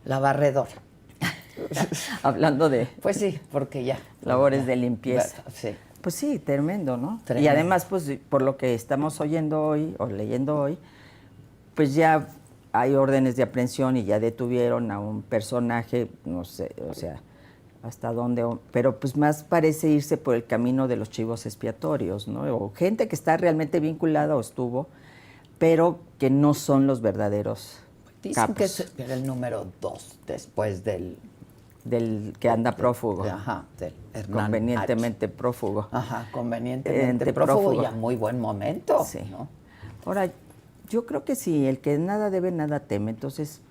La barredora. Hablando de Pues sí, porque ya. labores de limpieza. Sí. Pues sí, tremendo, ¿no? Tremendo. Y además, pues por lo que estamos oyendo hoy o leyendo hoy, pues ya hay órdenes de aprehensión y ya detuvieron a un personaje, no sé, o sea, hasta dónde, pero pues más parece irse por el camino de los chivos expiatorios, ¿no? O gente que está realmente vinculada o estuvo, pero que no son los verdaderos Dicen que capos. era el número 2 después del que anda prófugo. Ajá, del Hernán Convenientemente H. prófugo. Ajá, convenientemente prófugo y a muy buen momento. Sí. ¿No? Ahora, yo creo que sí, el que nada debe, nada teme. Entonces,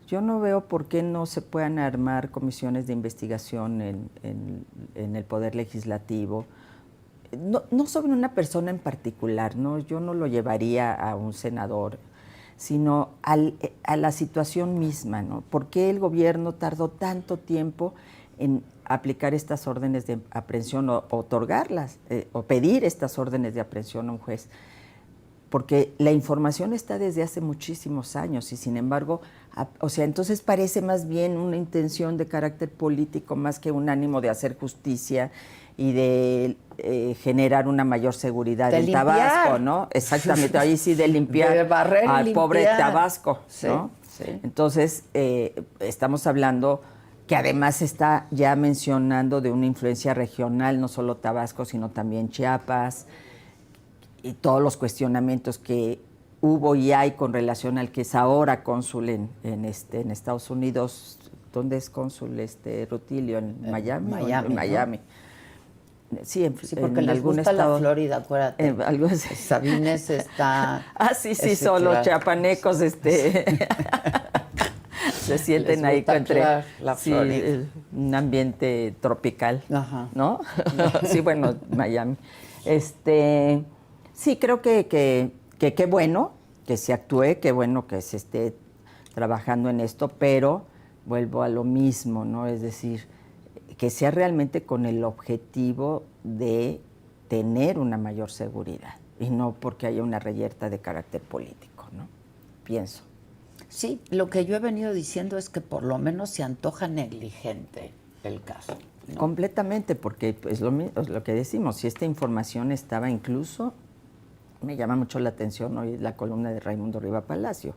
yo no veo por qué no se puedan armar comisiones de investigación en el Poder Legislativo. No sobre una persona en particular, ¿no? Yo no lo llevaría a un senador, sino a la situación misma, ¿no? ¿Por qué el gobierno tardó tanto tiempo en aplicar estas órdenes de aprehensión o otorgarlas, o pedir estas órdenes de aprehensión a un juez? Porque la información está desde hace muchísimos años y sin embargo, o sea, entonces parece más bien una intención de carácter político más que un ánimo de hacer justicia y de generar una mayor seguridad en Tabasco, ¿no? Exactamente, ahí sí de limpiar de barrer y al limpiar. pobre Tabasco, Sí, ¿no? sí. Entonces, estamos hablando que además está ya mencionando de una influencia regional, no solo Tabasco, sino también Chiapas, y todos los cuestionamientos que hubo y hay con relación al que es ahora cónsul en Estados Unidos. ¿Dónde es cónsul Rutilio? ¿En Miami? Miami, En Miami. ¿no? Sí, Porque en les algún gusta estado, la Florida, acuérdate. algo así. Sabines está... Sí, son los chiapanecos, se sienten ahí entre la Florida. un ambiente tropical, Ajá. ¿no? Sí, bueno, Miami. Sí, creo que qué bueno que se actúe, qué bueno que se esté trabajando en esto, pero vuelvo a lo mismo, ¿no? Es decir, que sea realmente con el objetivo de tener una mayor seguridad y no porque haya una reyerta de carácter político, ¿no? Pienso. Sí, lo que yo he venido diciendo es que por lo menos se antoja negligente el caso, ¿no? Completamente, porque es lo que decimos, si esta información estaba incluso, me llama mucho la atención hoy la columna de Raimundo Riva Palacio,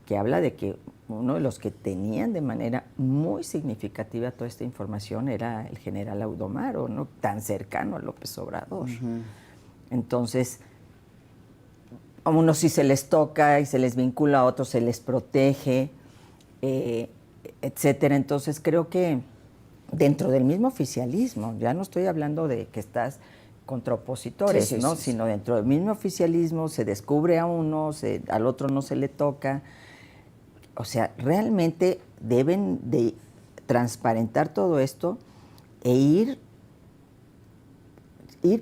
que habla de que uno de los que tenían de manera muy significativa toda esta información era el general Audomaro, ¿no? Tan cercano a López Obrador. Uh-huh. Entonces, a unos sí se les toca y se les vincula, a otros se les protege, etcétera. Entonces, creo que dentro del mismo oficialismo, ya no estoy hablando de que estás contra opositores, sí, ¿no? Sino dentro del mismo oficialismo se descubre a uno, al otro no se le toca. O sea, realmente deben de transparentar todo esto e ir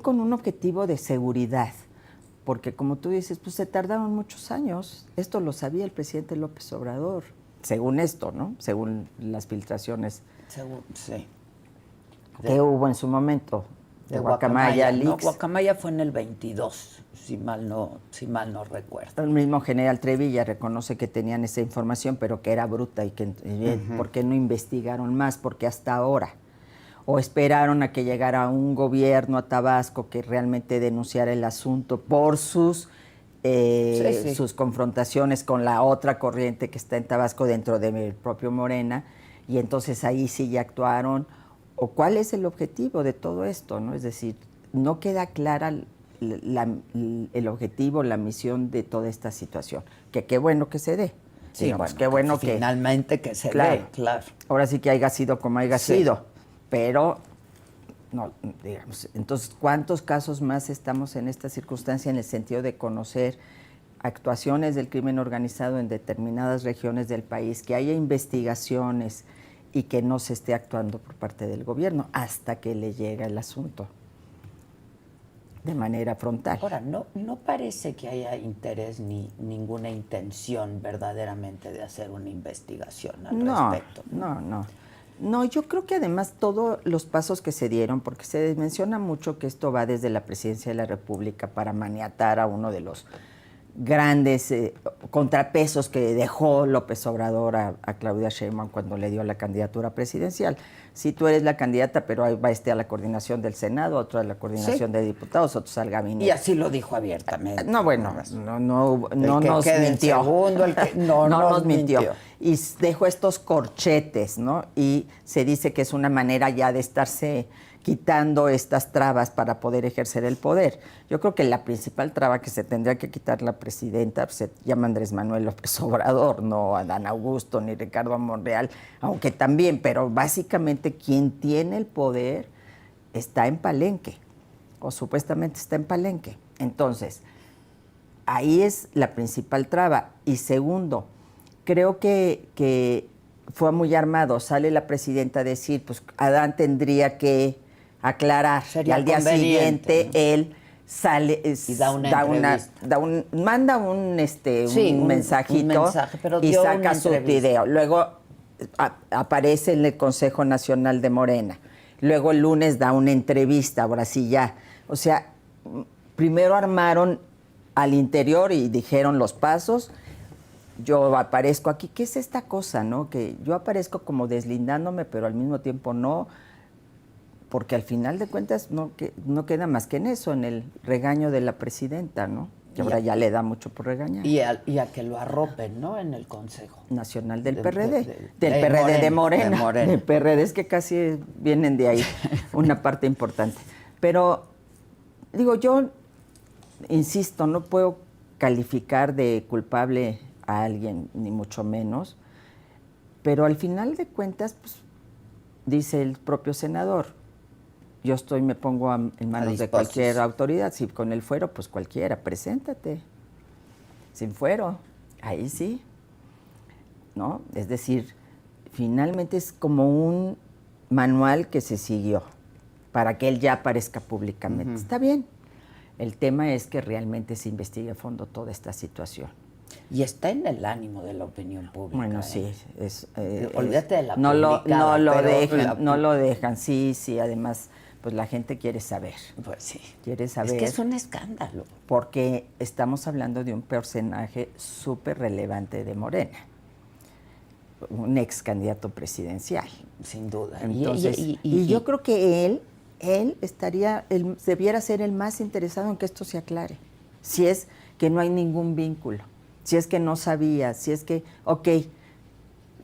con un objetivo de seguridad. Porque como tú dices, pues se tardaron muchos años. Esto lo sabía el presidente López Obrador, según esto, ¿no? Según las filtraciones sí. que hubo en su momento. De Guacamaya Leaks. No, Guacamaya fue en el 22, si mal no recuerdo. El mismo general Trevilla reconoce que tenían esa información, pero que era bruta y que ¿por qué no investigaron más? Porque hasta ahora. O esperaron a que llegara un gobierno a Tabasco que realmente denunciara el asunto por sus confrontaciones con la otra corriente que está en Tabasco dentro del propio Morena, y entonces ahí sí ya actuaron. ¿O cuál es el objetivo de todo esto, no? Es decir, no queda clara el objetivo, la misión de toda esta situación. Que qué bueno que se dé. Sí, digamos, qué bueno que finalmente que se dé, claro. Ahora sí que haya sido como haya sido, pero no, digamos, entonces, ¿cuántos casos más estamos en esta circunstancia en el sentido de conocer actuaciones del crimen organizado en determinadas regiones del país, que haya investigaciones y que no se esté actuando por parte del gobierno hasta que le llega el asunto de manera frontal? Ahora, no parece que haya interés ni ninguna intención verdaderamente de hacer una investigación al respecto. No, yo creo que además todos los pasos que se dieron, porque se menciona mucho que esto va desde la Presidencia de la República para maniatar a uno de los grandes contrapesos que dejó López Obrador a Claudia Sheinbaum cuando le dio la candidatura presidencial. Si tú eres la candidata, pero ahí va a la coordinación del Senado, otro a la coordinación de diputados, otros al gabinete. Y así lo dijo abiertamente. No, bueno, no nos mintió. No nos mintió. Y dejó estos corchetes, ¿no? Y se dice que es una manera ya de estarse quitando estas trabas para poder ejercer el poder. Yo creo que la principal traba que se tendría que quitar la presidenta pues, se llama Andrés Manuel López Obrador, no Adán Augusto ni Ricardo Monreal, aunque también, pero básicamente quien tiene el poder está en Palenque, o supuestamente está en Palenque. Entonces, ahí es la principal traba. Y segundo, creo que fue muy armado. Sale la presidenta a decir, pues Adán tendría que aclarar. Y al día siguiente él sale y manda un mensajito pero y saca su video. Luego aparece en el Consejo Nacional de Morena. Luego el lunes da una entrevista, ahora sí ya. O sea, primero armaron al interior y dijeron los pasos. Yo aparezco aquí. ¿Qué es esta cosa, no? Que yo aparezco como deslindándome, pero al mismo tiempo no, porque al final de cuentas no queda más que en eso, en el regaño de la presidenta, ¿no? Que ahora ya le da mucho por regañar. Y a que lo arropen, ¿no? En el Consejo Nacional del PRD. Del PRD de Morena. Del PRD es que casi vienen de ahí, una parte importante. Pero, digo, yo insisto, no puedo calificar de culpable a alguien, ni mucho menos, pero al final de cuentas, pues, dice el propio senador, yo me pongo en manos de cualquier autoridad. Si con el fuero, pues cualquiera, preséntate. Sin fuero, ahí sí. ¿No? Es decir, finalmente es como un manual que se siguió para que él ya aparezca públicamente. Está bien. El tema es que realmente se investigue a fondo toda esta situación. Y está en el ánimo de la opinión pública. Bueno, sí. Olvídate de la no lo dejan, sí, además, pues la gente quiere saber. Pues sí. Quiere saber. Es que es un escándalo. Porque estamos hablando de un personaje súper relevante de Morena. Un ex candidato presidencial. Sin duda. Entonces, y yo creo que él debiera ser el más interesado en que esto se aclare. Si es que no hay ningún vínculo, si es que no sabía, si es que,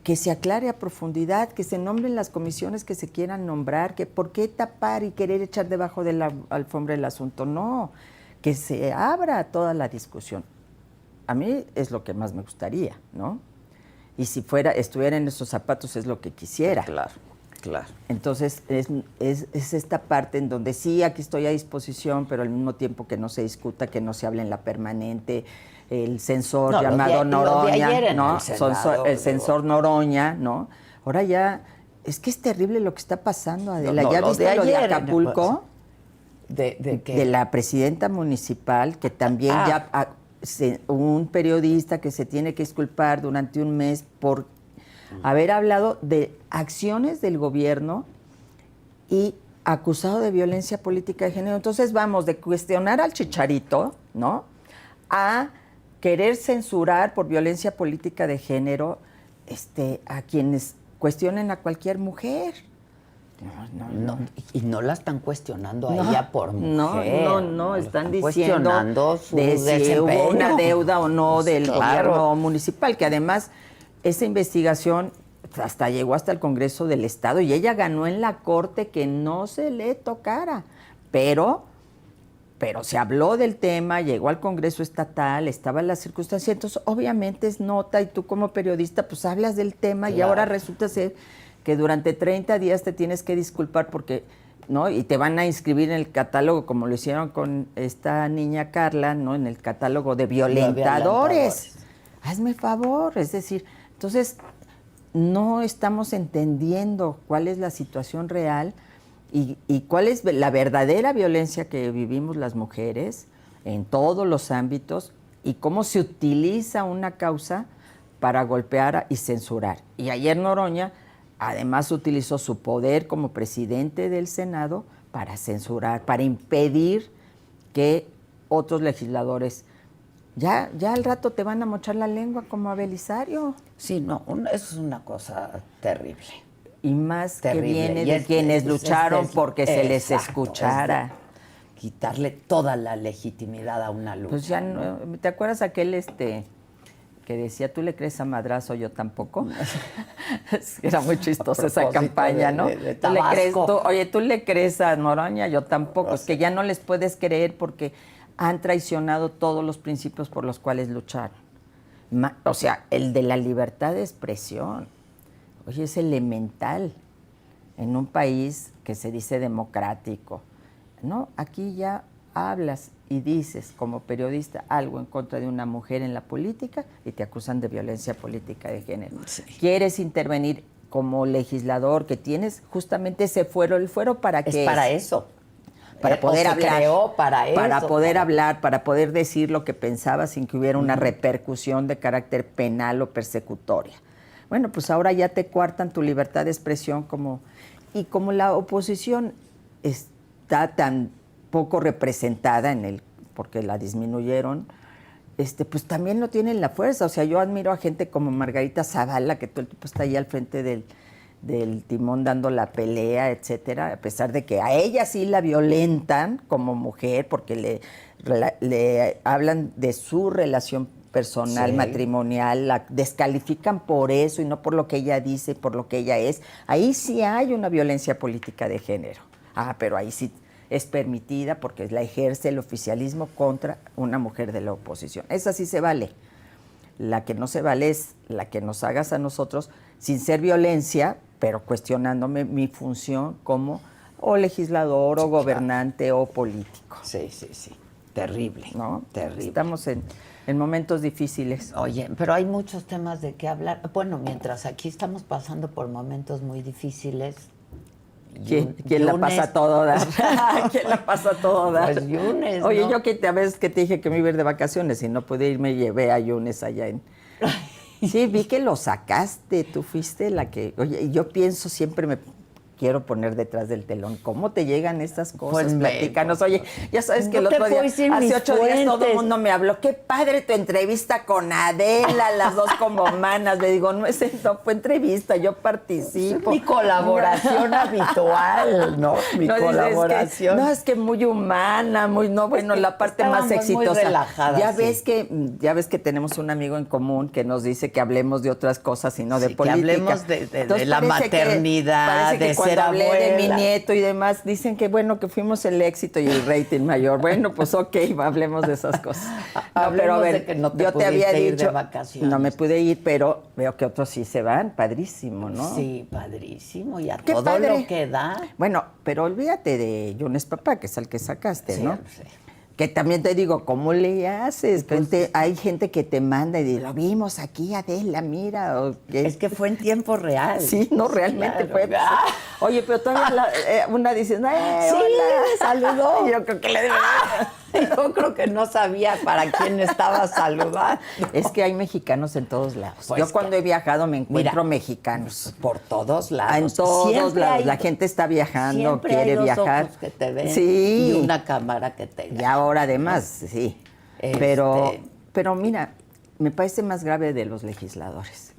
que se aclare a profundidad, que se nombren las comisiones que se quieran nombrar, que por qué tapar y querer echar debajo de la alfombra el asunto, no, que se abra toda la discusión. A mí es lo que más me gustaría, ¿no? Y si estuviera en esos zapatos es lo que quisiera. Claro. Entonces es esta parte en donde sí, aquí estoy a disposición, pero al mismo tiempo que no se discuta, que no se hable en la permanente, el censor llamado Noroña, ¿no? El censor Noroña, ¿no? Ahora ya, es que es terrible lo que está pasando, Adela. ¿Ya viste lo de Acapulco? De la presidenta municipal, que también un periodista que se tiene que disculpar durante un mes por haber hablado de acciones del gobierno y acusado de violencia política de género. Entonces vamos de cuestionar al Chicharito, ¿no?, a querer censurar por violencia política de género a quienes cuestionen a cualquier mujer. No. Y no la están cuestionando a ella por mujer. No, están diciendo cuestionando su si hubo una deuda o no del gobierno municipal, que además esa investigación llegó hasta el Congreso del Estado y ella ganó en la Corte que no se le tocara, pero se habló del tema, llegó al Congreso Estatal, estaba en la circunstancia, entonces obviamente es nota y tú como periodista pues hablas del tema. Claro. Y ahora resulta ser que durante 30 días te tienes que disculpar porque, ¿no? Y te van a inscribir en el catálogo, como lo hicieron con esta niña Carla, ¿no?, en el catálogo de violentadores. Hazme favor, es decir, entonces no estamos entendiendo cuál es la situación real y cuál es la verdadera violencia que vivimos las mujeres en todos los ámbitos y cómo se utiliza una causa para golpear y censurar. Y ayer Noroña además utilizó su poder como presidente del Senado para censurar, para impedir que otros legisladores Ya al rato te van a mochar la lengua como a Belisario. Sí, no, eso es una cosa terrible. Y más Terrible. que viene Y de es- quienes es- lucharon es- porque se les exacto, escuchara. es de quitarle toda la legitimidad a una lucha. Pues ya no, ¿te acuerdas aquel que decía, tú le crees a Madrazo, yo tampoco? Era muy chistosa esa propósito campaña, ¿no? de Tú le crees, Tabasco. oye, tú le crees a Noroña, yo tampoco. Es que ya no les puedes creer porque han traicionado todos los principios por los cuales lucharon. O sea, el de la libertad de expresión. Oye, es elemental en un país que se dice democrático, ¿no? Aquí ya hablas y dices como periodista algo en contra de una mujer en la política y te acusan de violencia política de género. Sí. Quieres intervenir como legislador que tienes justamente ese fuero. ¿El fuero para qué es para eso. Para poder se hablar. creó para eso. Para poder hablar, para poder decir lo que pensaba sin que hubiera una repercusión de carácter penal o persecutoria. Bueno, pues ahora ya te coartan tu libertad de expresión y como la oposición está tan poco representada porque la disminuyeron, pues también no tienen la fuerza. O sea, yo admiro a gente como Margarita Zavala, que todo el tiempo está ahí al frente del timón dando la pelea, etcétera, a pesar de que a ella sí la violentan como mujer porque le hablan de su relación personal, Sí. matrimonial, la descalifican por eso y no por lo que ella dice, por lo que ella es. Ahí sí hay una violencia política de género. Pero ahí sí es permitida porque la ejerce el oficialismo contra una mujer de la oposición. Esa sí se vale. La que no se vale es la que nos hagas a nosotros sin ser violencia, pero cuestionándome mi función como o legislador o gobernante o político. Sí. Terrible, ¿No? Terrible. Estamos en momentos difíciles. Oye, pero hay muchos temas de qué hablar. Bueno, mientras aquí estamos pasando por momentos muy difíciles. ¿Quién la pasa a todo dar? ¿Quién la pasa a todo dar? Pues Yunes, Oye, ¿no? yo a veces que te dije que me iba a ir de vacaciones y no pude ir, me llevé a Yunes allá en... Sí, vi que lo sacaste, tú fuiste la que... Oye, yo pienso, siempre me quiero poner detrás del telón. ¿Cómo te llegan estas cosas? Pues platícanos. Oye, ya sabes que no el otro te día, puedo decir hace mis 8 días todo el fuentes. mundo me habló. Qué padre tu entrevista con Adela, las dos como manas. Le digo, no fue entrevista, yo participo. Es mi colaboración habitual, ¿no? Mi No, colaboración. es que muy humana, la parte más estábamos muy exitosa. relajadas, Ya sí. ves que tenemos un amigo en común que nos dice que hablemos de otras cosas y no de Sí, que política. hablemos de Entonces, la parece maternidad, parece que de cuando ser hablé de mi abuela. nieto y demás, dicen que que fuimos el éxito y el rating mayor. Bueno, pues ok, hablemos de esas cosas. Hablemos de que no te yo te había pudiste ir dicho, de vacaciones. no me pude ir, pero veo que otros sí se van, padrísimo, ¿no? Sí, padrísimo, y a Qué todo padre. lo que da. Bueno, pero olvídate de Yunes Papá, que es el que sacaste, Sí, ¿no? sí. Que también te digo, ¿cómo le haces? Hay gente que te manda y dice, lo vimos aquí, Adela, mira. Es que fue en tiempo real. Sí, no, realmente Claro. fue. Oye, pero todavía una dice, Sí, hola. saludó. Yo creo que le debe. Yo creo que no sabía para quién estaba saludando. Es que hay mexicanos en todos lados. Pues yo cuando he viajado me encuentro mira, mexicanos. Por todos lados. En todos Siempre lados. hay- La gente está viajando, siempre quiere hay dos viajar. ojos que te ven Sí. y una cámara que te Y ahora además, sí. Pero mira, me parece más grave de los legisladores.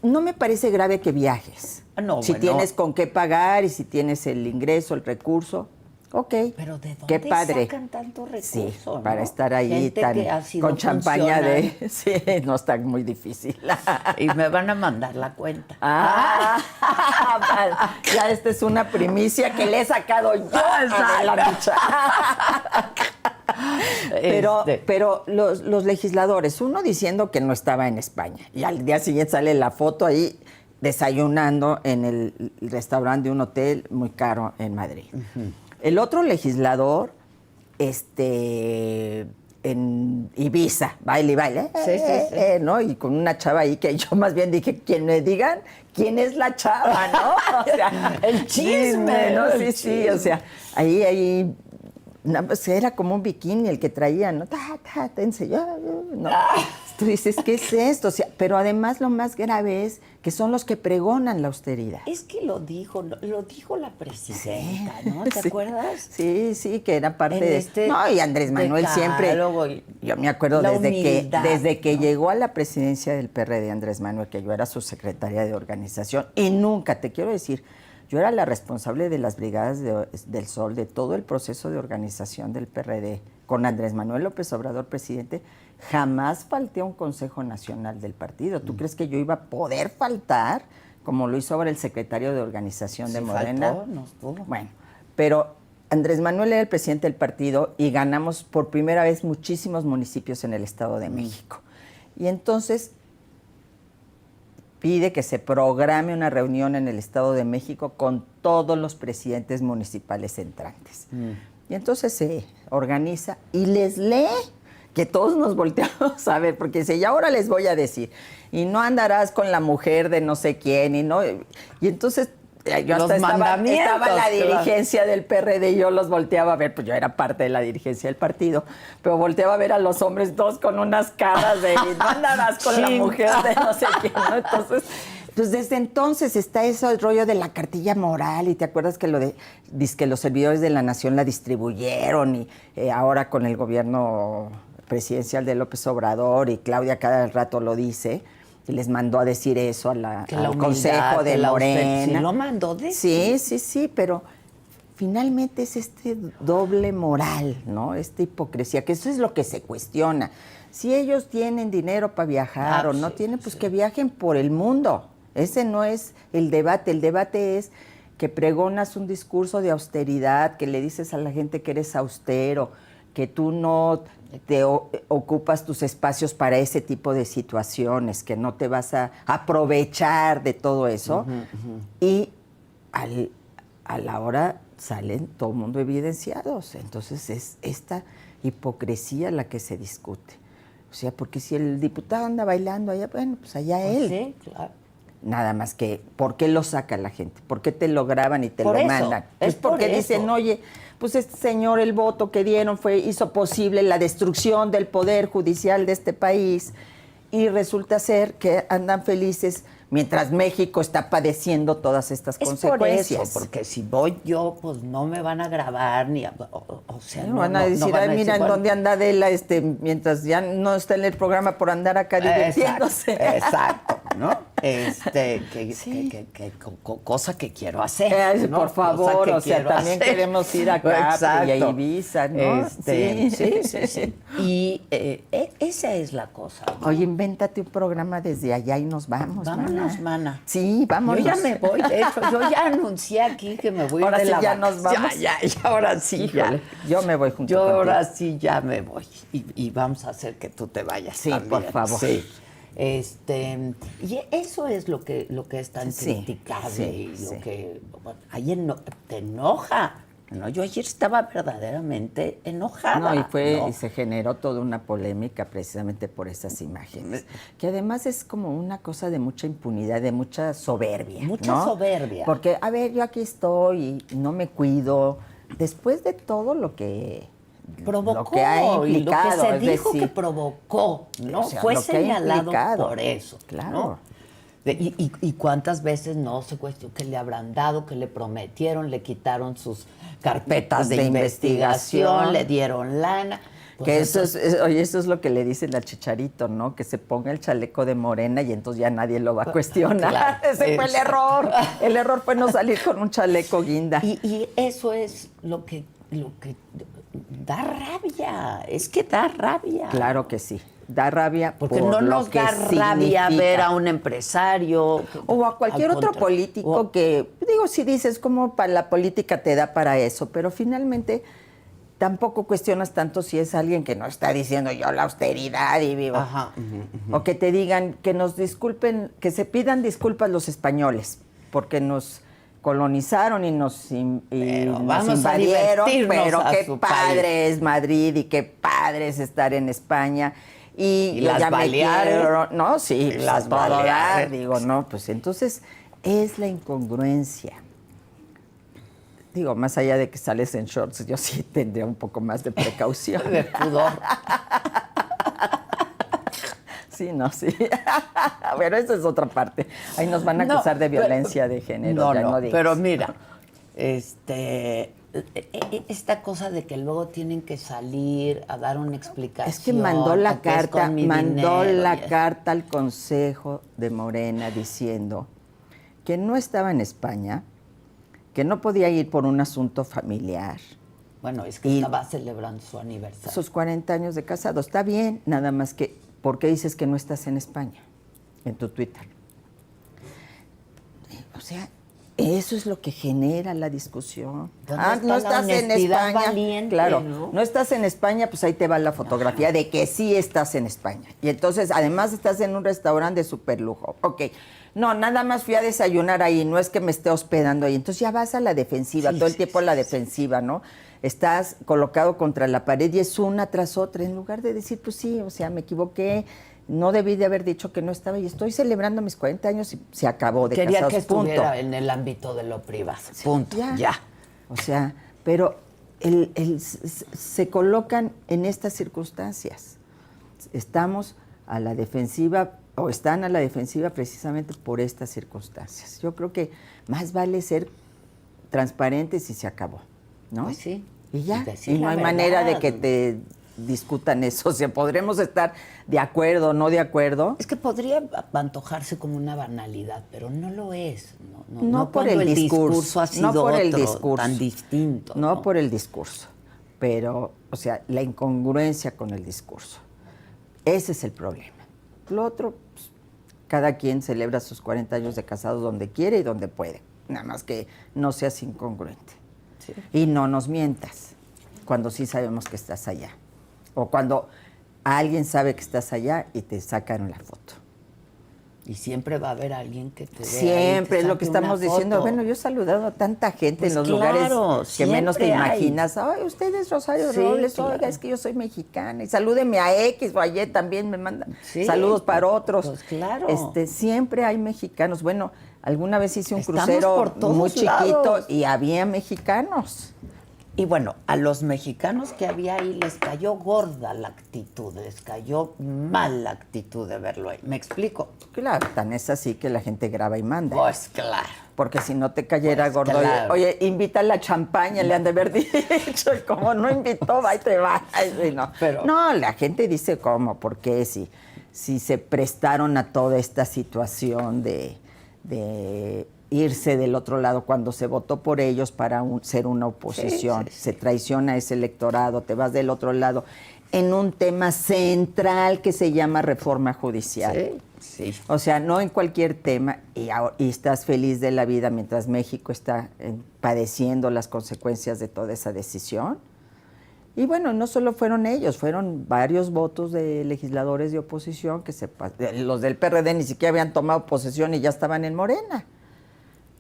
No me parece grave que viajes. No, si bueno. tienes con qué pagar y si tienes el ingreso, el recurso, ok. Pero ¿de dónde qué padre. sacan tanto recurso? Sí, ¿no? para estar allí Gente que ha sido con champaña funcional. Sí, no está muy difícil. Y me van a mandar la cuenta. Ya esta es una primicia que le he sacado yo a la lucha. Pero los legisladores, uno diciendo que no estaba en España y al día siguiente sale la foto ahí desayunando en el restaurante de un hotel muy caro en Madrid. El otro legislador, en Ibiza, baile, Sí. ¿no? Y con una chava ahí que yo más bien dije, quien me digan quién es la chava, ¿no? O sea, El chisme, ¿no? el Sí, o sea, ahí Pues era como un bikini el que traía, ¿no? Te enseñó, ¿no? Tú dices, ¿qué es esto? O sea, pero además lo más grave es que son los que pregonan la austeridad. Es que lo dijo la presidenta, ¿no? ¿Te acuerdas? Sí, que era parte de... No, y Andrés Manuel siempre... Yo me acuerdo desde que llegó a la presidencia del PRD, Andrés Manuel, que yo era su secretaria de organización, y nunca, te quiero decir, yo era la responsable de las Brigadas del Sol, de todo el proceso de organización del PRD, con Andrés Manuel López Obrador, presidente. Jamás falté a un Consejo Nacional del partido. ¿Tú crees que yo iba a poder faltar, como lo hizo ahora el secretario de organización de Morena? Faltó, no estuvo. Bueno, pero Andrés Manuel era el presidente del partido y ganamos por primera vez muchísimos municipios en el Estado de México. Y entonces pide que se programe una reunión en el Estado de México con todos los presidentes municipales entrantes. Y entonces se organiza y les lee, que todos nos volteamos a ver, porque dice, y ahora les voy a decir, y no andarás con la mujer de no sé quién, y entonces yo hasta estaba la dirigencia del PRD y yo los volteaba a ver, pues yo era parte de la dirigencia del partido, pero volteaba a ver a los hombres todos con unas caras de, no andarás con la mujer de no sé quién, ¿no? Entonces, pues desde entonces está ese rollo de la cartilla moral, y te acuerdas que que los servidores de la nación la distribuyeron, y ahora con el gobierno presidencial de López Obrador, y Claudia cada rato lo dice, y les mandó a decir eso al Consejo de Morena. Sí, lo mandó decir. Sí, pero finalmente es este doble moral, ¿no? Esta hipocresía, que eso es lo que se cuestiona. Si ellos tienen dinero para viajar o no tienen, pues que viajen por el mundo. Ese no es el debate es que pregonas un discurso de austeridad, que le dices a la gente que eres austero, que tú no te ocupas tus espacios para ese tipo de situaciones, que no te vas a aprovechar de todo eso. Y a la hora salen todo el mundo evidenciados. Entonces es esta hipocresía la que se discute. O sea, porque si el diputado anda bailando allá, bueno, pues allá él. Sí, claro. Nada más que, ¿por qué lo saca la gente? ¿Por qué te lo graban y te lo mandan? Es porque dicen, oye, pues este señor, el voto que dieron hizo posible la destrucción del poder judicial de este país, y resulta ser que andan felices mientras México está padeciendo todas estas consecuencias. Por eso, porque si voy yo, pues no me van a grabar, ni o sea, no van a decir, ay, mira, ¿en dónde anda Adela? Mientras ya no está en el programa por andar acá divirtiéndose. Exacto, ¿no? Cosa que quiero hacer, ¿no? Por favor, o sea, también queremos ir a Capri y a Ibiza, ¿no? Sí. Y esa es la cosa, ¿no? Oye, invéntate un programa desde allá y nos vamos. Vámonos, mana. Sí, vámonos. Yo ya me voy, de hecho, yo ya anuncié aquí que me voy ahora de sí la ya nos vamos. Ya, ahora sí, híjole, yo me voy junto contigo. Yo ahora sí ya me voy. Y vamos a hacer que tú te vayas también. Por favor. Sí. Y eso es lo que es tan criticable y lo que ayer te enoja. No, yo ayer estaba verdaderamente enojada. Y se generó toda una polémica precisamente por esas imágenes, que además es como una cosa de mucha impunidad, de mucha soberbia. Mucha soberbia. Porque, a ver, yo aquí estoy y no me cuido, después de todo lo que provocó, lo que ha implicado, y lo que se dijo que provocó, ¿no? O sea, fue señalado por eso, claro. ¿no? Y cuántas veces no se cuestionó que le habrán dado, que le prometieron, le quitaron sus carpetas de investigación, le dieron lana. Pues que eso es lo que le dicen al Chicharito, ¿no? Que se ponga el chaleco de Morena y entonces ya nadie lo va a cuestionar. Claro, ese fue el error. El error fue no salir con un chaleco guinda. Y eso es lo que da rabia. Es que da rabia. Claro que sí. Da rabia porque no nos da rabia ver a un empresario o a cualquier otro político que, digo, si dices como para la política te da para eso, pero finalmente tampoco cuestionas tanto si es alguien que no está diciendo yo la austeridad y vivo. Ajá. O que te digan, que nos disculpen, que se pidan disculpas los españoles porque nos colonizaron y nos invadieron, pero qué padre es Madrid y qué padre es estar en España. Y las Baleares. No, sí, las Baleares. Digo, no, pues entonces es la incongruencia Digo, más allá de que sales en shorts, yo sí tendría un poco más de precaución. De pudor. Sí, no, sí. Pero eso es otra parte. Ahí nos van a acusar de violencia de género. No, pero mira, esta cosa de que luego tienen que salir a dar una explicación. Es que mandó la carta al Consejo de Morena diciendo que no estaba en España, que no podía ir por un asunto familiar. Bueno, es que estaba celebrando su aniversario. Sus 40 años de casado. Está bien, nada más que, ¿por qué dices que no estás en España? En tu Twitter. O sea, eso es lo que genera la discusión. No estás en España. Valiente, claro, no estás en España, pues ahí te va la fotografía de que sí estás en España. Y entonces, además, estás en un restaurante de superlujo. Ok. No, nada más fui a desayunar ahí, no es que me esté hospedando ahí. Entonces ya vas a la defensiva, todo el tiempo a la defensiva, ¿no? Estás colocado contra la pared y es una tras otra, en lugar de decir, pues sí, o sea, me equivoqué, no debí de haber dicho que no estaba y estoy celebrando mis 40 años y se acabó de Quería casados, que estuviera punto. en el ámbito de lo privado, Sí, punto, ya. O sea, pero se colocan en estas circunstancias. Estamos a la defensiva, o están a la defensiva precisamente por estas circunstancias. Yo creo que más vale ser transparentes y se acabó, ¿no? Pues sí. Y ya, y no hay manera de que te discutan eso. O sea, podremos estar de acuerdo o no de acuerdo. Es que podría antojarse como una banalidad, pero no lo es. No por el discurso, ha sido no por el otro, discurso, tan distinto. No por el discurso, pero, o sea, la incongruencia con el discurso. Ese es el problema. Lo otro, pues, cada quien celebra sus 40 años de casados donde quiere y donde puede. Nada más que no seas incongruente. Sí. Y no nos mientas cuando sí sabemos que estás allá. O cuando alguien sabe que estás allá y te sacan la foto. Y siempre va a haber alguien que te vea. Siempre, es lo que estamos diciendo. Bueno, yo he saludado a tanta gente pues en los lugares que menos te imaginas. Ay, usted es Rosario Robles, claro. Oiga, es que yo soy mexicana. Y salúdeme a X o a Y también me mandan saludos para otros. Pues claro. Siempre hay mexicanos. Bueno, alguna vez hice un crucero muy chiquito y había mexicanos. Y bueno, a los mexicanos que había ahí les cayó gorda la actitud, les cayó mal la actitud de verlo ahí. ¿Me explico? Claro, tan es así que la gente graba y manda. Pues claro. Porque si no te cayera pues gordo, claro. Oye, invita a la champaña, le han de haber dicho, y como no invitó, va y te va. Ay, no. Pero, no, la gente dice cómo, por qué, si se prestaron a toda esta situación de irse del otro lado cuando se votó por ellos para ser una oposición. Sí. Se traiciona ese electorado, te vas del otro lado en un tema central que se llama reforma judicial. Sí. O sea, no en cualquier tema y estás feliz de la vida mientras México está padeciendo las consecuencias de toda esa decisión. Y bueno, no solo fueron ellos, fueron varios votos de legisladores de oposición que los del PRD ni siquiera habían tomado posesión y ya estaban en Morena.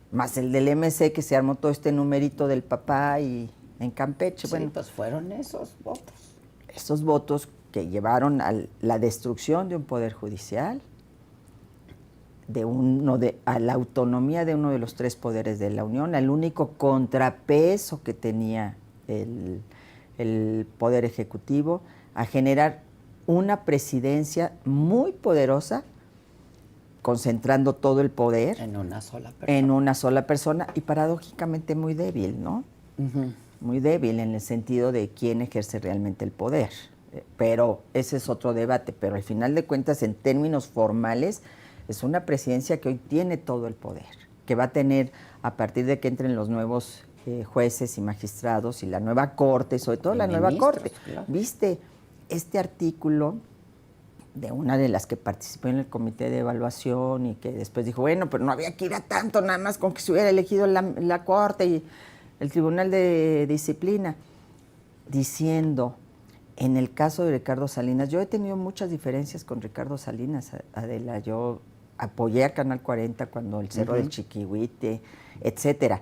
Más el del MC que se armó todo este numerito del papá y en Campeche. Sí, bueno, pues fueron esos votos. Esos votos que llevaron a la destrucción de un poder judicial, a la autonomía de uno de los tres poderes de la Unión, al único contrapeso que tenía el Poder Ejecutivo, a generar una presidencia muy poderosa, concentrando todo el poder en una sola persona. En una sola persona y paradójicamente muy débil, ¿no? Uh-huh. Muy débil en el sentido de quién ejerce realmente el poder. Pero ese es otro debate. Pero al final de cuentas, en términos formales, es una presidencia que hoy tiene todo el poder, que va a tener a partir de que entren los nuevos jueces y magistrados y la nueva corte, sobre todo la nueva corte. Claro. ¿Viste este artículo de una de las que participó en el comité de evaluación y que después dijo, bueno, pero no había que ir a tanto, nada más con que se hubiera elegido la Corte y el Tribunal de Disciplina, diciendo, en el caso de Ricardo Salinas, yo he tenido muchas diferencias con Ricardo Salinas, Adela, yo apoyé a Canal 40 cuando el Cerro del Chiquihuite, etcétera,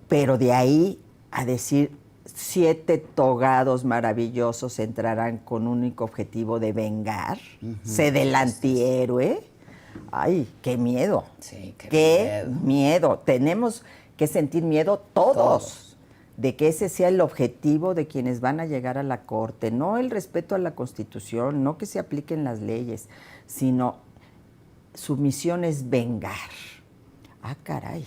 pero de ahí a decir 7 togados maravillosos entrarán con un único objetivo de vengar, ser el antihéroe. Ay, qué miedo. Sí, qué miedo. Tenemos que sentir miedo todos, de que ese sea el objetivo de quienes van a llegar a la Corte, no el respeto a la Constitución, no que se apliquen las leyes, sino su misión es vengar. Ah, caray.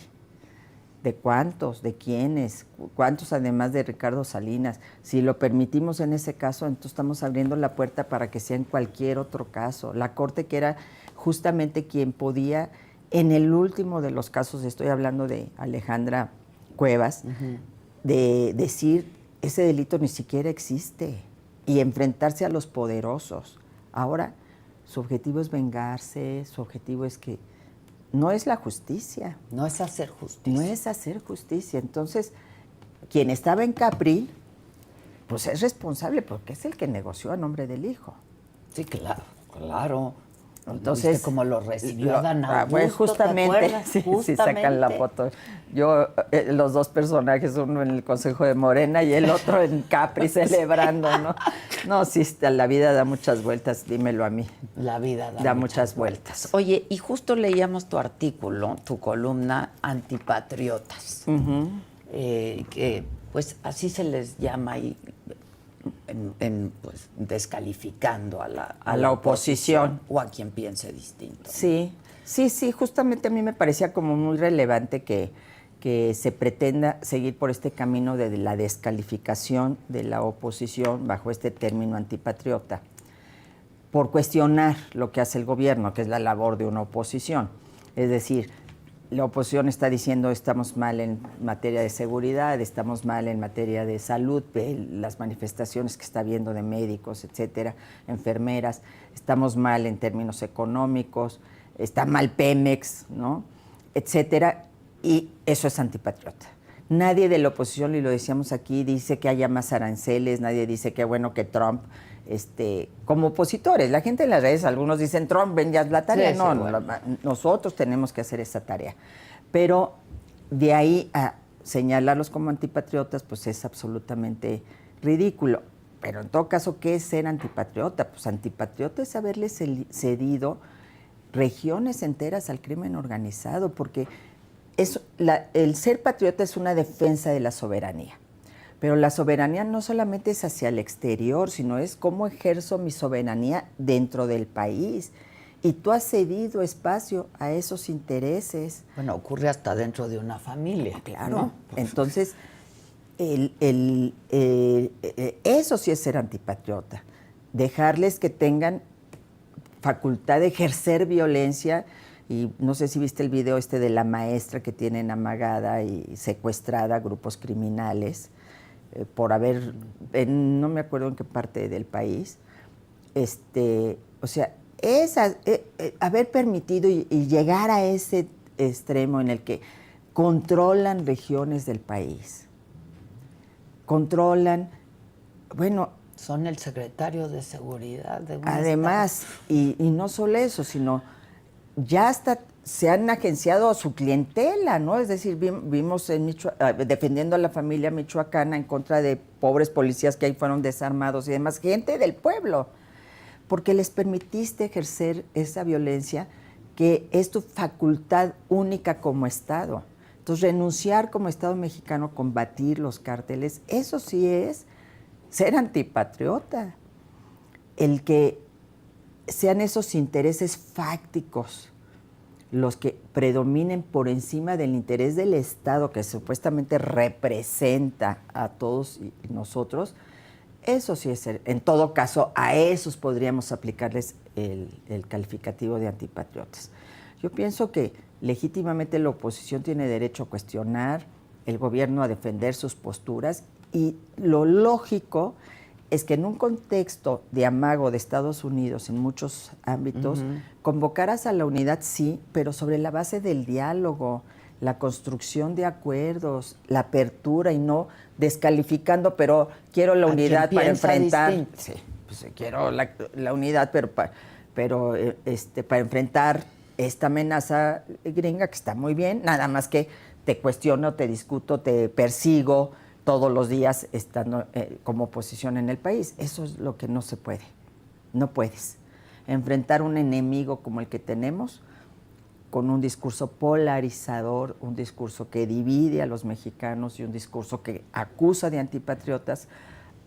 ¿De cuántos? ¿De quiénes? ¿Cuántos además de Ricardo Salinas? Si lo permitimos en ese caso, entonces estamos abriendo la puerta para que sea en cualquier otro caso. La Corte, que era justamente quien podía, en el último de los casos, estoy hablando de Alejandra Cuevas, de decir, ese delito ni siquiera existe, y enfrentarse a los poderosos. Ahora, su objetivo es vengarse, su objetivo es que no es la justicia. No es hacer justicia. No es hacer justicia. Entonces, quien estaba en Capri, pues es responsable porque es el que negoció a nombre del hijo. Sí, claro, claro. Entonces, ¿viste cómo lo recibió Dan Augusto? Pues justamente, sí, sacan la foto. Yo, los dos personajes, uno en el Consejo de Morena y el otro en Capri celebrando, ¿no? No, sí, la vida da muchas vueltas, dímelo a mí. La vida da muchas vueltas. Oye, y justo leíamos tu artículo, tu columna Antipatriotas, que pues así se les llama ahí, pues, descalificando a la oposición o a quien piense distinto. Sí, justamente a mí me parecía como muy relevante que se pretenda seguir por este camino de la descalificación de la oposición bajo este término antipatriota, por cuestionar lo que hace el gobierno, que es la labor de una oposición. Es decir, la oposición está diciendo estamos mal en materia de seguridad, estamos mal en materia de salud, las manifestaciones que está habiendo de médicos, etcétera, enfermeras, estamos mal en términos económicos, está mal Pemex, ¿no? Etcétera, y eso es antipatriota. Nadie de la oposición, y lo decíamos aquí, dice que haya más aranceles, nadie dice que bueno que Trump, como opositores, la gente en las redes, algunos dicen Trump, ven ya la tarea, sí, bueno. Nosotros tenemos que hacer esa tarea. Pero de ahí a señalarlos como antipatriotas, pues es absolutamente ridículo. Pero en todo caso, ¿qué es ser antipatriota? Pues antipatriota es haberle cedido regiones enteras al crimen organizado, porque el ser patriota es una defensa de la soberanía. Pero la soberanía no solamente es hacia el exterior, sino es cómo ejerzo mi soberanía dentro del país. Y tú has cedido espacio a esos intereses. Bueno, ocurre hasta dentro de una familia. Claro. ¿No? Entonces, eso sí es ser antipatriota. Dejarles que tengan facultad de ejercer violencia. Y no sé si viste el video de la maestra que tienen amagada y secuestrada a grupos criminales por haber, no me acuerdo en qué parte del país, o sea, haber permitido y llegar a ese extremo en el que controlan regiones del país, controlan, bueno... Son el secretario de Seguridad de un además, y no solo eso, sino ya hasta se han agenciado a su clientela, ¿no? Es decir, vimos en defendiendo a la familia michoacana en contra de pobres policías que ahí fueron desarmados y demás, gente del pueblo, porque les permitiste ejercer esa violencia que es tu facultad única como Estado. Entonces, renunciar como Estado mexicano, combatir los cárteles, eso sí es ser antipatriota. El que sean esos intereses fácticos los que predominen por encima del interés del Estado, que supuestamente representa a todos nosotros, eso sí es ser. En todo caso, a esos podríamos aplicarles el calificativo de antipatriotas. Yo pienso que legítimamente la oposición tiene derecho a cuestionar, el gobierno a defender sus posturas, y lo lógico es que en un contexto de amago de Estados Unidos en muchos ámbitos, convocaras a la unidad, sí, pero sobre la base del diálogo, la construcción de acuerdos, la apertura y no descalificando, pero quiero la unidad para enfrentar. Distinto. Sí, pues quiero la unidad, pero para enfrentar esta amenaza gringa que está muy bien, nada más que te cuestiono, te discuto, te persigo todos los días estando como oposición en el país. Eso es lo que no se puede. No puedes enfrentar un enemigo como el que tenemos con un discurso polarizador, un discurso que divide a los mexicanos y un discurso que acusa de antipatriotas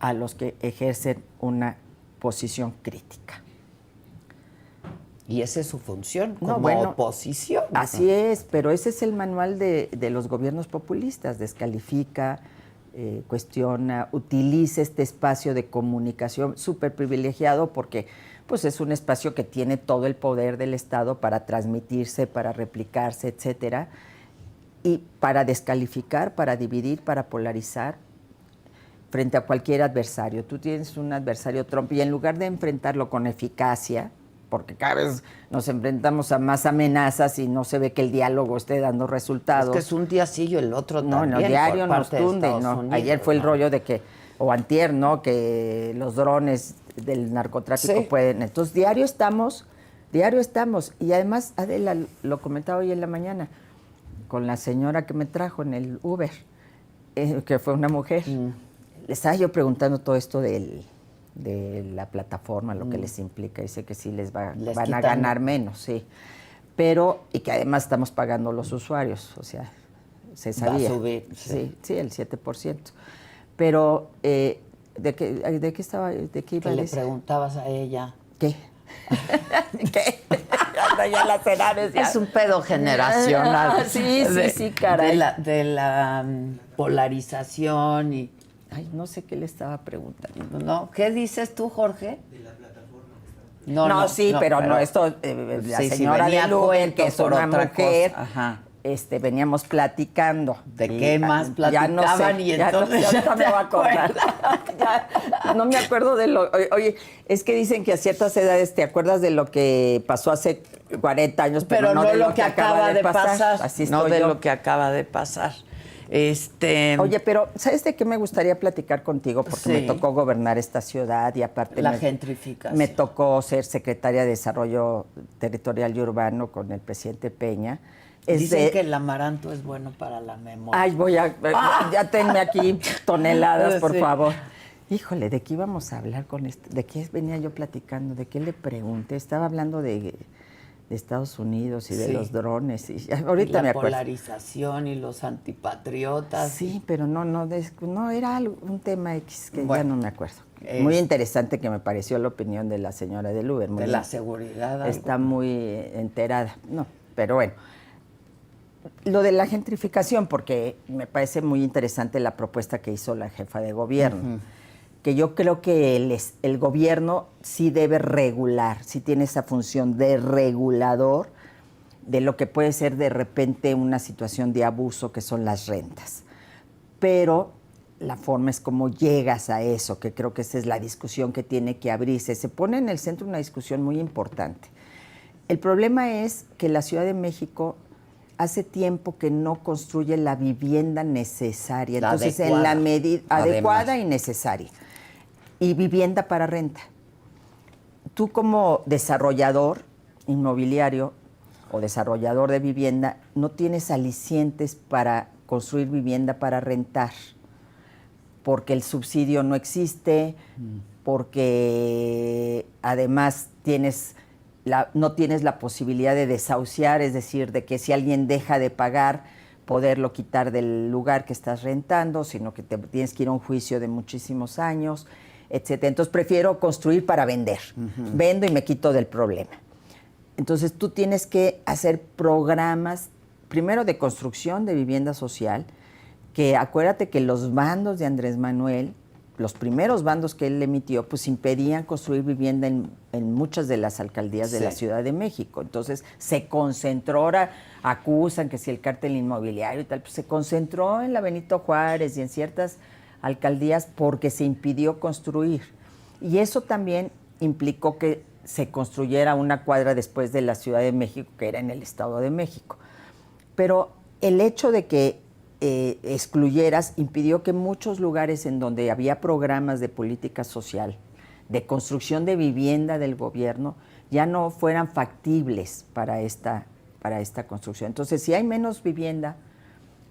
a los que ejercen una posición crítica. Y esa es su función como oposición. Así es, pero ese es el manual de los gobiernos populistas. Descalifica, cuestiona, utiliza este espacio de comunicación súper privilegiado porque pues, es un espacio que tiene todo el poder del Estado para transmitirse, para replicarse, etcétera, y para descalificar, para dividir, para polarizar frente a cualquier adversario. Tú tienes un adversario Trump y en lugar de enfrentarlo con eficacia, porque cada vez nos enfrentamos a más amenazas y no se ve que el diálogo esté dando resultados. Es que es un día sí y el otro también. No, en el diario nos tunden, ¿no? Ayer fue el rollo de que, o antier, ¿no? Que los drones del narcotráfico pueden. Entonces, diario estamos. Y además, Adela, lo comentaba hoy en la mañana, con la señora que me trajo en el Uber, que fue una mujer. Le estaba yo preguntando todo esto de la plataforma, lo que les implica. Dice que sí van a ganar menos, sí. Pero, y que además estamos pagando los usuarios, o sea, se sabía. Va a subir. Sí, el 7%. Pero, ¿de qué iba a decir? Le preguntabas a ella. ¿Qué? ¿Qué? Ya las edades ya. Es un pedo generacional. Sí, caray. De la polarización y... Ay, no sé qué le estaba preguntando. No, ¿qué dices tú, Jorge? De la plataforma. Pero esto, la señora de Luben, que es una mujer, veníamos platicando. ¿De qué más platicaban? Ya no sé, y entonces ya me voy a acordar. No me acuerdo de lo... Oye, es que dicen que a ciertas edades te acuerdas de lo que pasó hace 40 años, pero no de lo que acaba de pasar. Así no de yo. lo que acaba de pasar. Oye, pero ¿sabes de qué me gustaría platicar contigo? Porque me tocó gobernar esta ciudad y aparte la gentrificación. Me tocó ser secretaria de Desarrollo Territorial y Urbano con el presidente Peña. Dicen que el amaranto es bueno para la memoria. Ay, ya tenme aquí toneladas, por favor. Híjole, ¿de qué íbamos a hablar con esto? ¿De qué venía yo platicando? ¿De qué le pregunté? Estaba hablando de Estados Unidos y de los drones. Y ahorita me acuerdo. La polarización y los antipatriotas. Sí, pero no era un tema X que ya no me acuerdo. Muy interesante que me pareció la opinión de la señora del Uber. De la seguridad. Está muy enterada. No, pero bueno. Lo de la gentrificación, porque me parece muy interesante la propuesta que hizo la jefa de gobierno. Que yo creo que el gobierno sí debe regular, sí tiene esa función de regulador de lo que puede ser de repente una situación de abuso que son las rentas. Pero la forma es como llegas a eso, que creo que esa es la discusión que tiene que abrirse. Se pone en el centro una discusión muy importante. El problema es que la Ciudad de México hace tiempo que no construye la vivienda necesaria, entonces en la medida adecuada y necesaria. Y vivienda para renta. Tú como desarrollador inmobiliario o desarrollador de vivienda no tienes alicientes para construir vivienda para rentar, porque el subsidio no existe, porque además no tienes la posibilidad de desahuciar, es decir, de que si alguien deja de pagar, poderlo quitar del lugar que estás rentando, sino que tienes que ir a un juicio de muchísimos años, etcétera. Entonces prefiero construir para vender. Vendo y me quito del problema. Entonces tú tienes que hacer programas, primero de construcción de vivienda social, que acuérdate que los bandos de Andrés Manuel, los primeros bandos que él emitió, pues impedían construir vivienda en muchas de las alcaldías de la Ciudad de México. Entonces se concentró, ahora acusan que si el cártel inmobiliario y tal, pues se concentró en la Benito Juárez y en ciertas alcaldías porque se impidió construir. Y eso también implicó que se construyera una cuadra después de la Ciudad de México, que era en el Estado de México. Pero el hecho de que excluyeras impidió que muchos lugares en donde había programas de política social, de construcción de vivienda del gobierno, ya no fueran factibles para esta construcción. Entonces, si hay menos vivienda,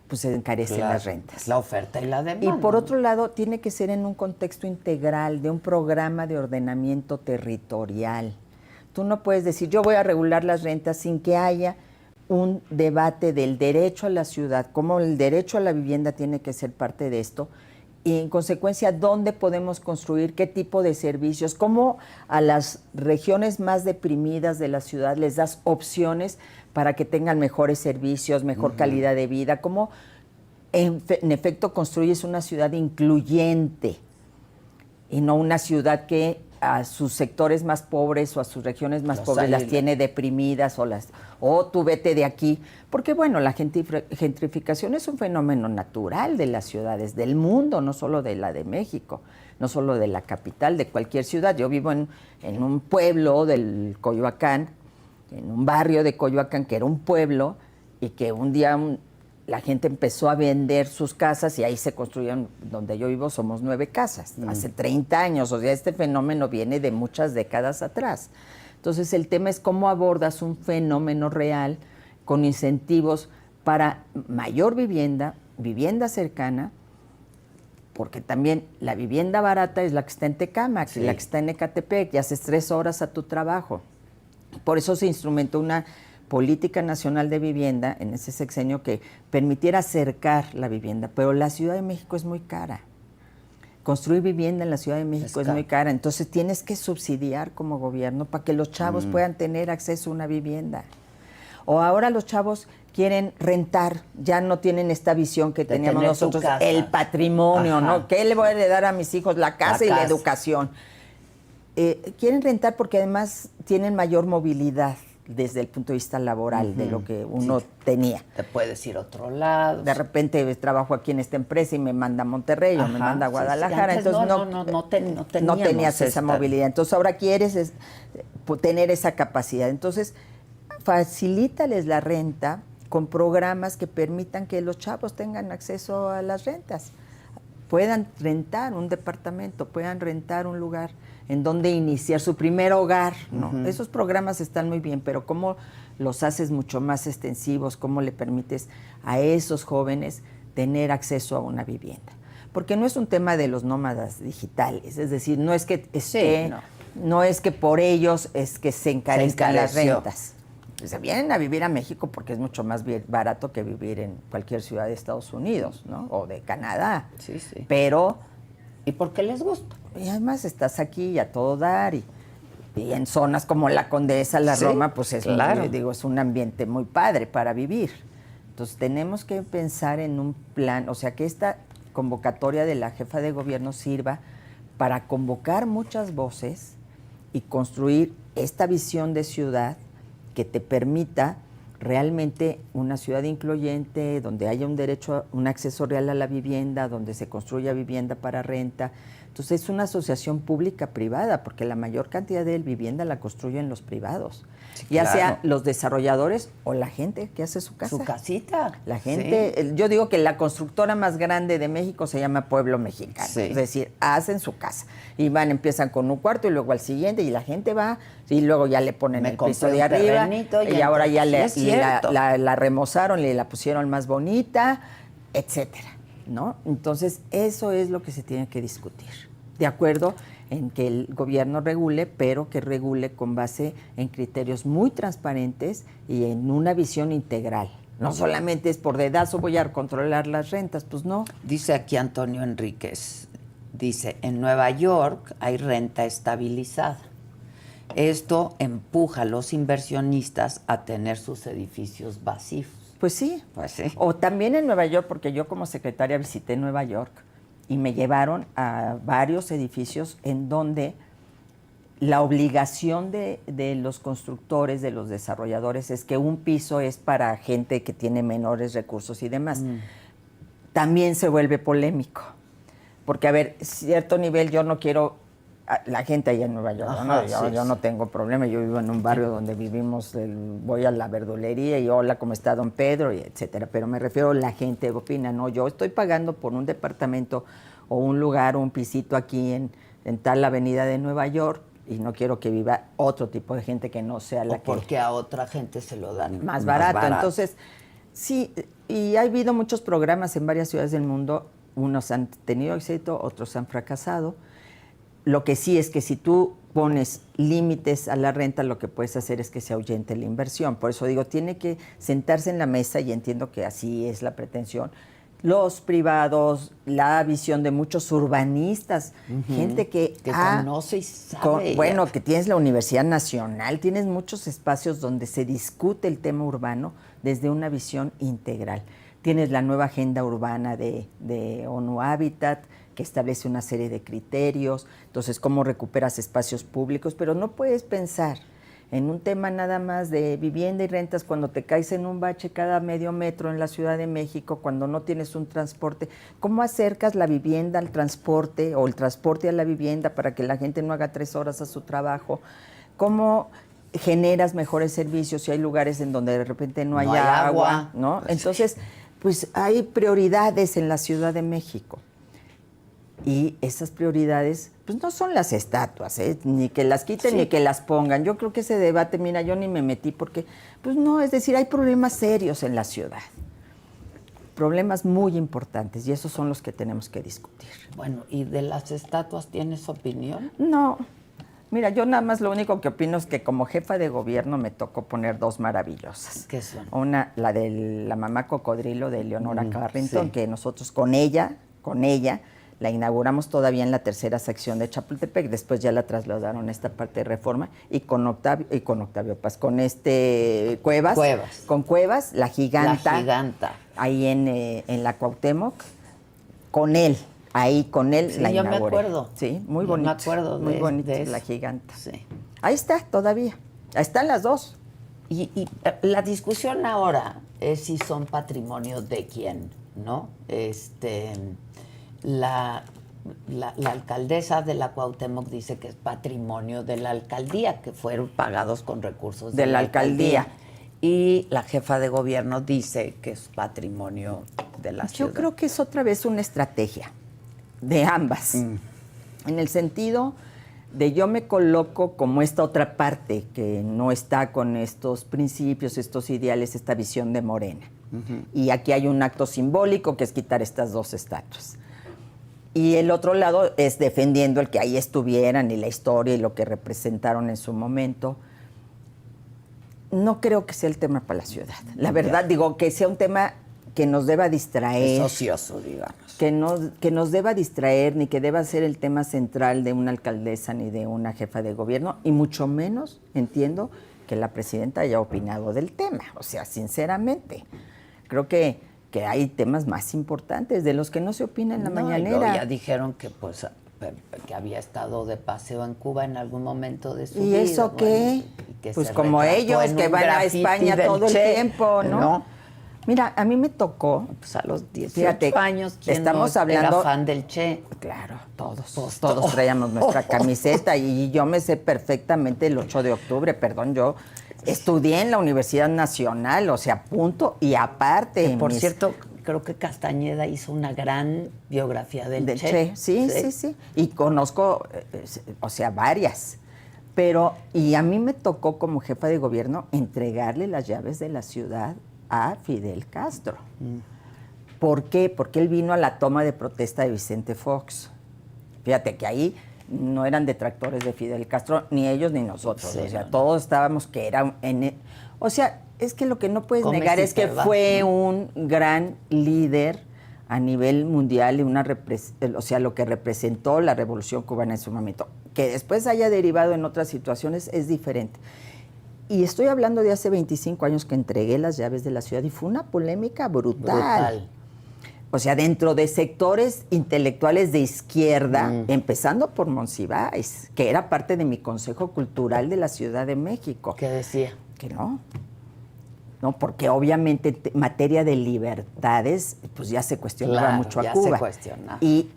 pues se encarecen las rentas. La oferta y la demanda. Y por otro lado, tiene que ser en un contexto integral de un programa de ordenamiento territorial. Tú no puedes decir, yo voy a regular las rentas sin que haya un debate del derecho a la ciudad, cómo el derecho a la vivienda tiene que ser parte de esto, y en consecuencia, dónde podemos construir, qué tipo de servicios, cómo a las regiones más deprimidas de la ciudad les das opciones para que tengan mejores servicios, mejor calidad de vida, cómo en efecto construyes una ciudad incluyente y no una ciudad que a sus sectores más pobres o a sus regiones más pobres las tiene deprimidas o tú vete de aquí, porque bueno, la gentrificación es un fenómeno natural de las ciudades del mundo, no solo de la de México, no solo de la capital, de cualquier ciudad. Yo vivo en un pueblo del Coyoacán, en un barrio de Coyoacán que era un pueblo y que un día la gente empezó a vender sus casas y ahí se construyeron, donde yo vivo somos 9 casas, hace 30 años, o sea, este fenómeno viene de muchas décadas atrás. Entonces el tema es cómo abordas un fenómeno real con incentivos para mayor vivienda, vivienda cercana, porque también la vivienda barata es la que está en Tecámac, la que está en Ecatepec, y haces 3 horas a tu trabajo. Por eso se instrumentó una política nacional de vivienda en ese sexenio que permitiera acercar la vivienda, pero la Ciudad de México es muy cara. Construir vivienda en la Ciudad de México es muy cara, entonces tienes que subsidiar como gobierno para que los chavos puedan tener acceso a una vivienda. O ahora los chavos quieren rentar, ya no tienen esta visión que teníamos nosotros, el patrimonio, ¿no? ¿Qué le voy a heredar a mis hijos? La casa y la educación. Quieren rentar porque además tienen mayor movilidad desde el punto de vista laboral de lo que uno tenía. Te puedes ir a otro lado. De repente trabajo aquí en esta empresa y me manda a Monterrey o me manda a Guadalajara. Entonces no tenías esa movilidad. Entonces ahora quieres tener esa capacidad. Entonces facilítales la renta con programas que permitan que los chavos tengan acceso a las rentas. Puedan rentar un departamento, puedan rentar un lugar en donde iniciar su primer hogar, ¿no? Esos programas están muy bien, pero ¿cómo los haces mucho más extensivos? ¿Cómo le permites a esos jóvenes tener acceso a una vivienda? Porque no es un tema de los nómadas digitales, es decir, no es que no es que por ellos es que se encarezcan las rentas. Se vienen a vivir a México porque es mucho más barato que vivir en cualquier ciudad de Estados Unidos, ¿no? O de Canadá. Sí, sí. Pero... ¿Y por qué les gusta? Y además estás aquí a todo dar y en zonas como la Condesa, la Roma, pues es, es un ambiente muy padre para vivir. Entonces tenemos que pensar en un plan, o sea, que esta convocatoria de la jefa de gobierno sirva para convocar muchas voces y construir esta visión de ciudad que te permita realmente una ciudad incluyente, donde haya un derecho, un acceso real a la vivienda, donde se construya vivienda para renta. Entonces es una asociación pública-privada, porque la mayor cantidad de vivienda la construyen los privados, ya sea los desarrolladores o la gente que hace su casa. Su casita. La gente, yo digo que la constructora más grande de México se llama Pueblo Mexicano, es decir, hacen su casa y empiezan con un cuarto y luego al siguiente y la gente va y luego ya le ponen el piso de arriba y ahora ya la remozaron, le la pusieron más bonita, etcétera, ¿no? Entonces eso es lo que se tiene que discutir, de acuerdo en que el gobierno regule, pero que regule con base en criterios muy transparentes y en una visión integral. No solamente es por dedazo voy a controlar las rentas, pues no. Dice aquí Antonio Enríquez, dice, en Nueva York hay renta estabilizada. Esto empuja a los inversionistas a tener sus edificios vacíos. Pues sí. O también en Nueva York, porque yo como secretaria visité Nueva York y me llevaron a varios edificios en donde la obligación de los constructores, de los desarrolladores, es que un piso es para gente que tiene menores recursos y demás. También se vuelve polémico. Porque, a ver, cierto nivel yo no quiero... La gente allá en Nueva York, yo no tengo problema. Yo vivo en un barrio donde vivimos, voy a la verdulería y hola, ¿cómo está don Pedro? Y etcétera. Pero me refiero a la gente opina, no, yo estoy pagando por un departamento o un lugar, un pisito aquí en tal avenida de Nueva York y no quiero que viva otro tipo de gente que no sea la que... Porque a otra gente se lo dan más barato. Entonces, sí, y ha habido muchos programas en varias ciudades del mundo, unos han tenido éxito, otros han fracasado. Lo que sí es que si tú pones límites a la renta, lo que puedes hacer es que se ahuyente la inversión. Por eso digo, tiene que sentarse en la mesa, y entiendo que así es la pretensión, los privados, la visión de muchos urbanistas, gente que conoce y sabe. Bueno, que tienes la Universidad Nacional, tienes muchos espacios donde se discute el tema urbano desde una visión integral. Tienes la nueva agenda urbana de ONU Habitat, que establece una serie de criterios, entonces cómo recuperas espacios públicos, pero no puedes pensar en un tema nada más de vivienda y rentas cuando te caes en un bache cada medio metro en la Ciudad de México, cuando no tienes un transporte. ¿Cómo acercas la vivienda al transporte o el transporte a la vivienda para que la gente no haga 3 horas a su trabajo? ¿Cómo generas mejores servicios si hay lugares en donde de repente no hay agua, ¿no? Entonces, pues hay prioridades en la Ciudad de México. Y esas prioridades, pues no son las estatuas, ni que las quiten ni que las pongan. Yo creo que ese debate, mira, yo ni me metí porque, pues no, es decir, hay problemas serios en la ciudad. Problemas muy importantes, y esos son los que tenemos que discutir. Bueno, ¿y de las estatuas tienes opinión? No. Mira, yo nada más lo único que opino es que como jefa de gobierno me tocó poner 2 maravillosas. ¿Qué son? Una, la de la mamá cocodrilo de Leonora Carrington, que nosotros con ella, la inauguramos todavía en la 3ª sección de Chapultepec, después ya la trasladaron a esta parte de Reforma, y con Octavio Paz, con Cuevas, con Cuevas, la giganta, ahí en la Cuauhtémoc, con él la inauguré. Yo me acuerdo. Sí, muy bonito. Me acuerdo muy bonito, de la giganta. Sí. Ahí está todavía, ahí están las 2. Y la discusión ahora es si son patrimonio de quién, ¿no? La alcaldesa de la Cuauhtémoc dice que es patrimonio de la alcaldía, que fueron pagados con recursos de la alcaldía. Y la jefa de gobierno dice que es patrimonio de la ciudad. Yo creo que es otra vez una estrategia de ambas, en el sentido de yo me coloco como esta otra parte que no está con estos principios, estos ideales, esta visión de Morena. Y aquí hay un acto simbólico que es quitar estas 2 estatuas. Y el otro lado es defendiendo el que ahí estuvieran y la historia y lo que representaron en su momento. No creo que sea el tema para la ciudad. La verdad, digo, que sea un tema que nos deba distraer. Es ocioso, digamos. Que nos deba distraer, ni que deba ser el tema central de una alcaldesa ni de una jefa de gobierno, y mucho menos entiendo que la presidenta haya opinado del tema. O sea, sinceramente, creo que hay temas más importantes de los que no se opina en la mañanera. Ya dijeron que pues que había estado de paseo en Cuba en algún momento de su vida. ¿Y eso qué? Que pues como ellos que van a España todo el tiempo, ¿no? Mira, a mí me tocó, pues a los 18 años, ¿quién estamos no hablando, era fan del Che? Claro, todos traíamos nuestra camiseta, y yo me sé perfectamente el 8 de octubre, perdón, yo estudié en la Universidad Nacional, o sea, punto y aparte. Que, por cierto, creo que Castañeda hizo una gran biografía del Che. Sí. Y conozco, o sea, varias. Pero, y a mí me tocó como jefa de gobierno entregarle las llaves de la ciudad a Fidel Castro. ¿Por qué? Porque él vino a la toma de protesta de Vicente Fox. Fíjate que ahí no eran detractores de Fidel Castro, ni ellos ni nosotros. Sí, o sea, todos estábamos que era... o sea, es que lo que no puedes negar es que fue un gran líder a nivel mundial y o sea, lo que representó la Revolución Cubana en su momento. Que después haya derivado en otras situaciones es diferente. Y estoy hablando de hace 25 años que entregué las llaves de la ciudad y fue una polémica brutal. O sea, dentro de sectores intelectuales de izquierda, empezando por Monsiváis, que era parte de mi Consejo Cultural de la Ciudad de México. ¿Qué decía? Que no. No, porque obviamente en materia de libertades, pues ya se cuestionaba mucho a Cuba. Se cuestionaba. Y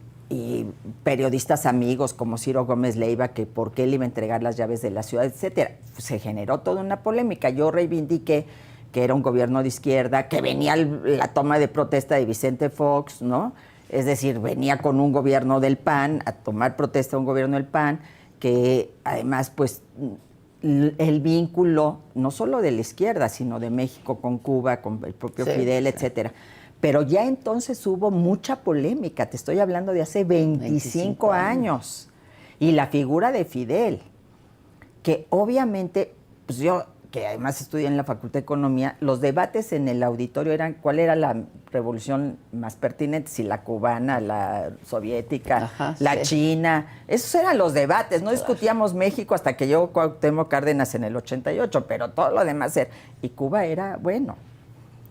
periodistas amigos como Ciro Gómez Leiva, que por qué él iba a entregar las llaves de la ciudad, etcétera. Se generó toda una polémica. Yo reivindiqué que era un gobierno de izquierda, que venía la toma de protesta de Vicente Fox, ¿no? Es decir, venía con un gobierno del PAN, a tomar protesta a un gobierno del PAN, que además, pues, el vínculo, no solo de la izquierda, sino de México con Cuba, con el propio Fidel, etcétera. Pero ya entonces hubo mucha polémica, te estoy hablando de hace 25 años. Y la figura de Fidel, que obviamente, pues yo, que además estudié en la Facultad de Economía, los debates en el auditorio eran cuál era la revolución más pertinente, si la cubana, la soviética, la china. Esos eran los debates. No discutíamos México hasta que llegó Cuauhtémoc Cárdenas en el 88, pero todo lo demás era. Y Cuba era, bueno.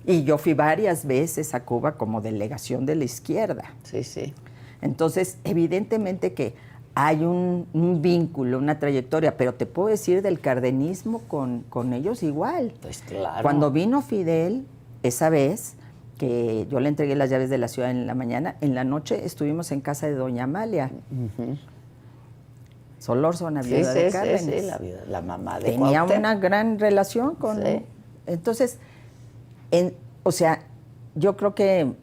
Y yo fui varias veces a Cuba como delegación de la izquierda. Sí, sí. Entonces, evidentemente que hay un vínculo, una trayectoria, pero te puedo decir del cardenismo con ellos igual. Pues claro. Cuando vino Fidel, esa vez que yo le entregué las llaves de la ciudad en la mañana, en la noche estuvimos en casa de doña Amalia. Solórzano, viuda de Cárdenas. Sí, la mamá de Tenía Cuauhtémoc. una gran relación con... Sí. Entonces, o sea, yo creo que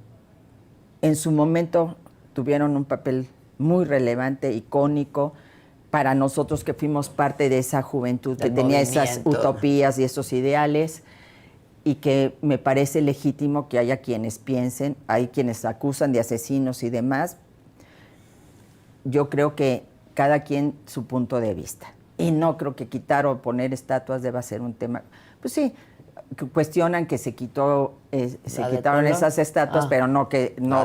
en su momento tuvieron un papel muy relevante, icónico, para nosotros que fuimos parte de esa juventud que tenía esas utopías y esos ideales, y que me parece legítimo que haya quienes piensen, hay quienes acusan de asesinos y demás. Yo creo que cada quien su punto de vista. Y no creo que quitar o poner estatuas deba ser un tema. Pues sí, cuestionan que se quitaron esas estatuas, pero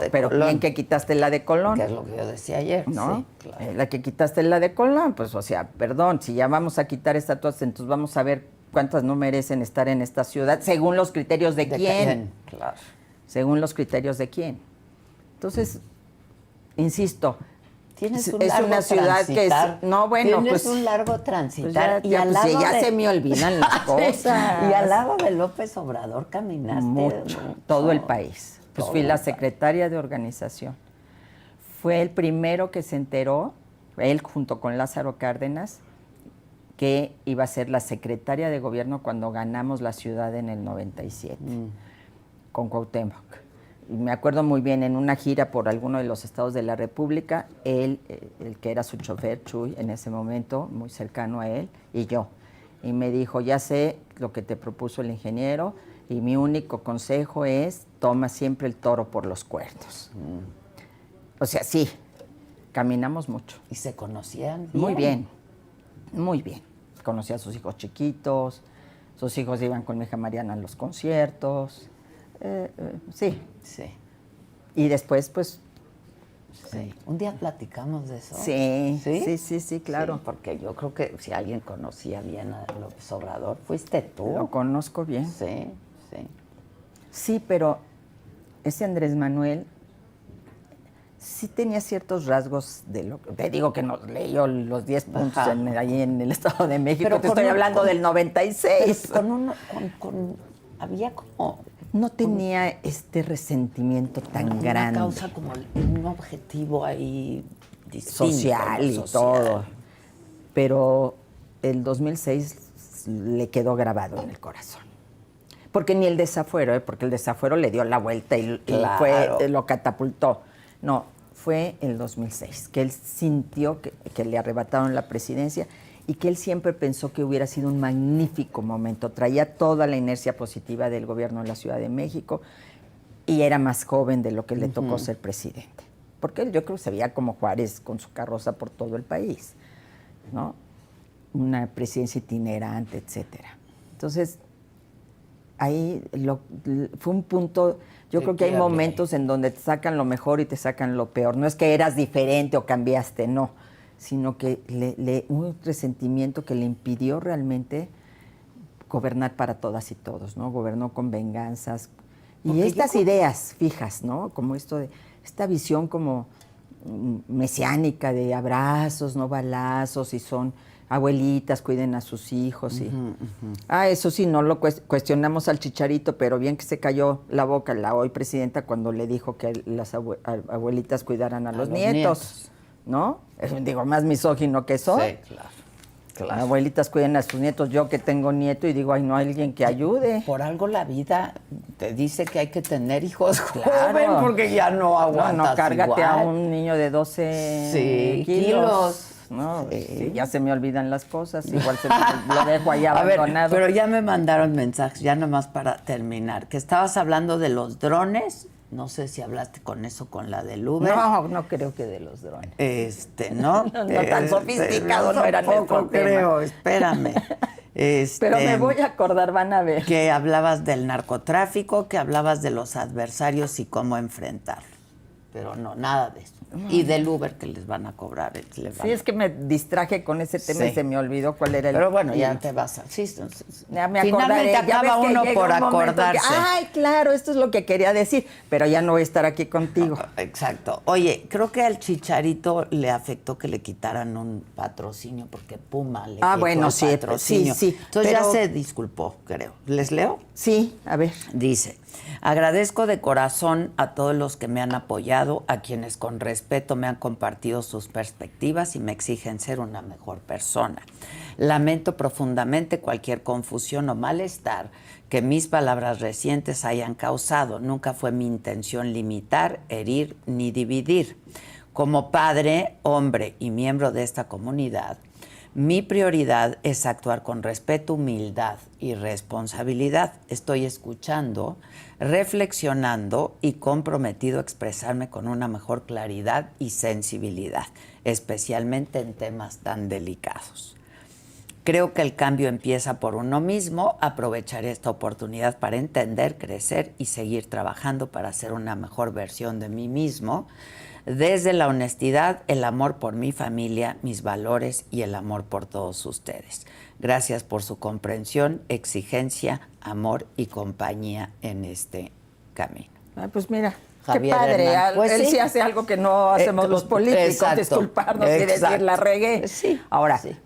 pero bien que quitaste la de Colón. Que es lo que yo decía ayer, ¿no? Sí, claro. La que quitaste la de Colón, pues, o sea, perdón, si ya vamos a quitar estatuas, entonces vamos a ver cuántas no merecen estar en esta ciudad, según los criterios de quién. Claro. Según los criterios de quién. Entonces, insisto, Tienes es un largo una ciudad transitar. que es... No, bueno, Tienes pues... un largo transitar. Pues ya se me olvidan las cosas. Y al lado de López Obrador caminaste. Mucho. Todo el país. Pues fui la secretaria de organización. Fue el primero que se enteró, él junto con Lázaro Cárdenas, que iba a ser la secretaria de gobierno cuando ganamos la ciudad en el 97, con Cuauhtémoc. Y me acuerdo muy bien, en una gira por alguno de los estados de la República, él, el que era su chofer, Chuy, en ese momento, muy cercano a él, y yo. Y me dijo, ya sé lo que te propuso el ingeniero, y mi único consejo es, toma siempre el toro por los cuernos. O sea, sí, caminamos mucho. ¿Y se conocían bien? Muy bien, muy bien. Conocí a sus hijos chiquitos, sus hijos iban con mi hija Mariana a los conciertos. Sí. Sí. Y después, pues... Sí. Un día platicamos de eso. Sí, sí, claro. Sí, porque yo creo que si alguien conocía bien a López Obrador, fuiste tú. Lo conozco bien. Sí, sí. Sí, pero ese Andrés Manuel sí tenía ciertos rasgos de lo que... Te digo que nos leyó los 10 puntos ahí en el Estado de México. Pero te estoy hablando del 96. Había como... No tenía este resentimiento tan grande. Una causa como un objetivo ahí distinto, social y todo. Pero el 2006 le quedó grabado en el corazón. Porque ni el desafuero, porque el desafuero le dio la vuelta y lo catapultó. No, fue el 2006, que él sintió que le arrebataron la presidencia y que él siempre pensó que hubiera sido un magnífico momento. Traía toda la inercia positiva del gobierno de la Ciudad de México y era más joven de lo que le tocó ser presidente. Porque él, yo creo que se veía como Juárez con su carroza por todo el país, ¿no? Una presidencia itinerante, etcétera. Entonces, ahí fue un punto... Yo creo que hay momentos en donde te sacan lo mejor y te sacan lo peor. No es que eras diferente o cambiaste, no, sino que un resentimiento que le impidió realmente gobernar para todas y todos, ¿no? Gobernó con venganzas. Y estas ideas fijas, ¿no? Como esta visión como mesiánica de abrazos, no balazos, y son abuelitas, cuiden a sus hijos. Eso sí, no lo cuestionamos al Chicharito, pero bien que se cayó la boca la hoy presidenta cuando le dijo que las abuelitas cuidaran a los nietos, ¿no? Digo, más misógino que eso. Sí, claro. Abuelitas cuiden a sus nietos. Yo que tengo nieto y digo, ay, no hay alguien que ayude. Por algo la vida te dice que hay que tener hijos jóvenes porque ya no aguantas. No, cárgate igual a un niño de 12 kilos. No, ya se me olvidan las cosas, igual lo dejo ahí abandonado. Pero ya me mandaron mensajes, ya nomás para terminar, que estabas hablando de los drones No sé si hablaste con la del Uber. No creo que de los drones. ¿No? No tan sofisticado no era nuestro creo, espérame. Pero me voy a acordar, van a ver. Que hablabas del narcotráfico, que hablabas de los adversarios y cómo enfrentarlo. Pero no, nada de eso. Y del Uber que les van a cobrar. Es que me distraje con ese tema y se me olvidó cuál era el... Pero bueno, ya te vas a... Sí, ya me finalmente acaba uno por acordarse. Ay, claro, esto es lo que quería decir, pero ya no voy a estar aquí contigo. Exacto. Oye, creo que al Chicharito le afectó que le quitaran un patrocinio porque Puma le quitó bueno, el patrocinio. Sí. Entonces ya se disculpó, creo. ¿Les leo? Sí, a ver. Dice: agradezco de corazón a todos los que me han apoyado, a quienes con respeto me han compartido sus perspectivas y me exigen ser una mejor persona. Lamento profundamente cualquier confusión o malestar que mis palabras recientes hayan causado. Nunca fue mi intención limitar, herir ni dividir. Como padre, hombre y miembro de esta comunidad, mi prioridad es actuar con respeto, humildad y responsabilidad. Estoy escuchando, reflexionando y comprometido a expresarme con una mejor claridad y sensibilidad, especialmente en temas tan delicados. Creo que el cambio empieza por uno mismo. Aprovecharé esta oportunidad para entender, crecer y seguir trabajando para ser una mejor versión de mí mismo, desde la honestidad, el amor por mi familia, mis valores y el amor por todos ustedes. Gracias por su comprensión, exigencia, amor y compañía en este camino. Pues mira, Javier qué padre. Hernán. Pues él sí hace algo que no hacemos los políticos, exacto, disculparnos y decir la regué. Sí. Ahora, sí.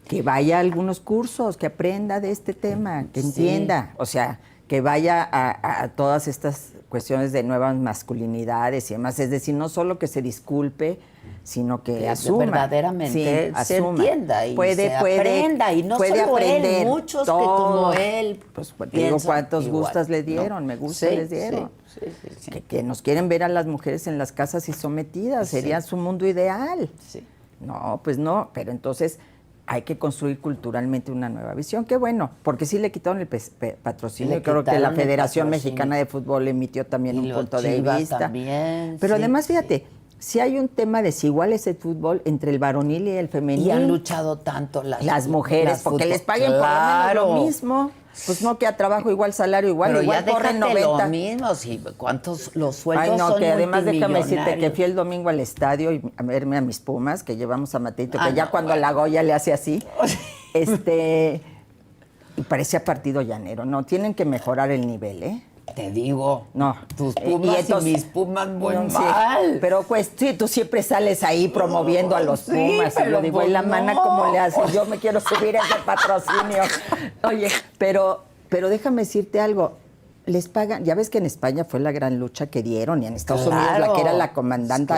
Que vaya a algunos cursos, que aprenda de este tema, que entienda, o sea, que vaya a todas estas cuestiones de nuevas masculinidades y demás. Es decir, no solo que se disculpe, sino que asuma. Verdaderamente se entienda y puede aprenda. Y no puede solo aprender, él, muchos que como él. Pues digo, ¿cuántos igual, gustas le dieron? ¿no? Me gusta les dieron. Sí. Que nos quieren ver a las mujeres en las casas y sometidas. Sería su mundo ideal. Sí. No, pues no, pero entonces hay que construir culturalmente una nueva visión. Qué bueno, porque sí le quitaron el patrocinio. Creo que la Federación Mexicana de Fútbol emitió también un punto de vista. También, pero además, fíjate, si hay un tema desigual ese fútbol entre el varonil y el femenil. Y han luchado tanto las mujeres, porque les paguen por lo menos lo mismo. Pues no queda trabajo igual, salario igual, pero igual ya corren 90. Lo mismo, sí, ¿cuántos los sueldos son? Ay, no, que además déjame decirte que multimillonarios. fui el domingo al estadio y a verme a mis Pumas, que llevamos a Mateito, que ya cuando la Goya le hace así, y parecía partido llanero. No, tienen que mejorar el nivel, ¿eh? Te digo, no. Tus Pumas y mis Pumas muy mal. Sí, pero pues sí, tú siempre sales ahí promoviendo a los Pumas. Y yo digo, pues, ¿y la mana cómo le hace? Yo me quiero subir a ese patrocinio. Oye, pero déjame decirte algo. Les pagan, ya ves que en España fue la gran lucha que dieron, y en Estados Unidos la que era la comandante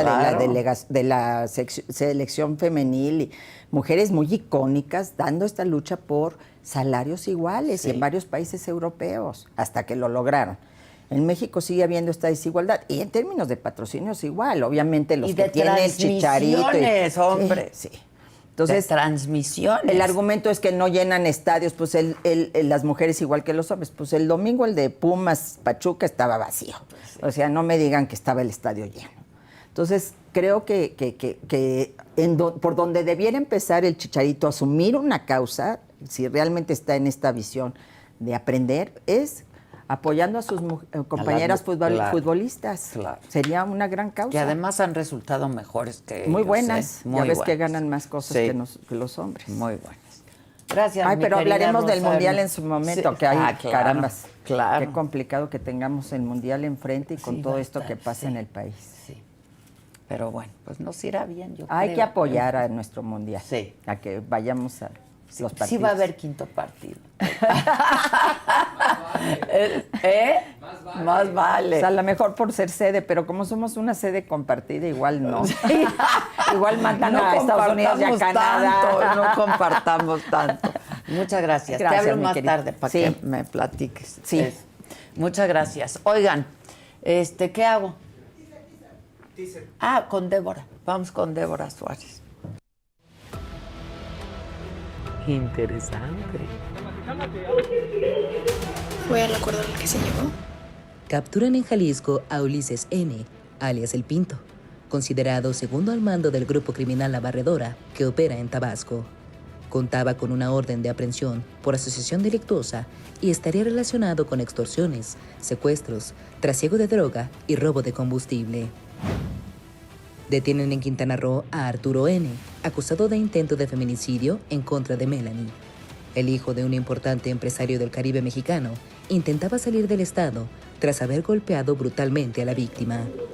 de la selección femenil, y mujeres muy icónicas dando esta lucha por salarios iguales y en varios países europeos, hasta que lo lograron. En México sigue habiendo esta desigualdad, y en términos de patrocinios igual, obviamente los que tienen el Chicharito. Hombre. Sí. Entonces, transmisiones. El argumento es que no llenan estadios, pues las mujeres igual que los hombres. Pues el domingo el de Pumas Pachuca estaba vacío. O sea, no me digan que estaba el estadio lleno. Entonces, creo que por donde debiera empezar el Chicharito a asumir una causa, si realmente está en esta visión de aprender, es apoyando a sus compañeras futbolistas. Claro. Sería una gran causa. Que además han resultado mejores que muy ellos, buenas. Muy ya ves buenas. que ganan más cosas que los hombres. Muy buenas. Gracias. Ay, pero hablaremos del Mundial en su momento, sí. que hay claro, carambas. Claro. Qué complicado que tengamos el Mundial enfrente y con todo esto que pasa en el país. Sí. Pero bueno, pues nos irá bien, yo Hay creo. que apoyar a nuestro Mundial. Sí. A que vayamos a los partidos. Sí va a haber quinto partido. Más vale. O sea, a lo mejor por ser sede, pero como somos una sede compartida, igual no. Sí. Igual mandan a Estados Unidos y a Canadá. No compartamos tanto. Muchas gracias. Te hablo más tarde para que me platiques. Sí. Muchas gracias. Oigan, ¿qué hago? Teaser. Con Débora. Vamos con Débora Suárez. Interesante. ¿Fue el acuerdo al que se llegó? Capturan en Jalisco a Ulises N., alias El Pinto, considerado segundo al mando del grupo criminal La Barredora, que opera en Tabasco. Contaba con una orden de aprehensión por asociación delictuosa y estaría relacionado con extorsiones, secuestros, trasiego de droga y robo de combustible. Detienen en Quintana Roo a Arturo N., acusado de intento de feminicidio en contra de Melanie. El hijo de un importante empresario del Caribe mexicano intentaba salir del estado tras haber golpeado brutalmente a la víctima.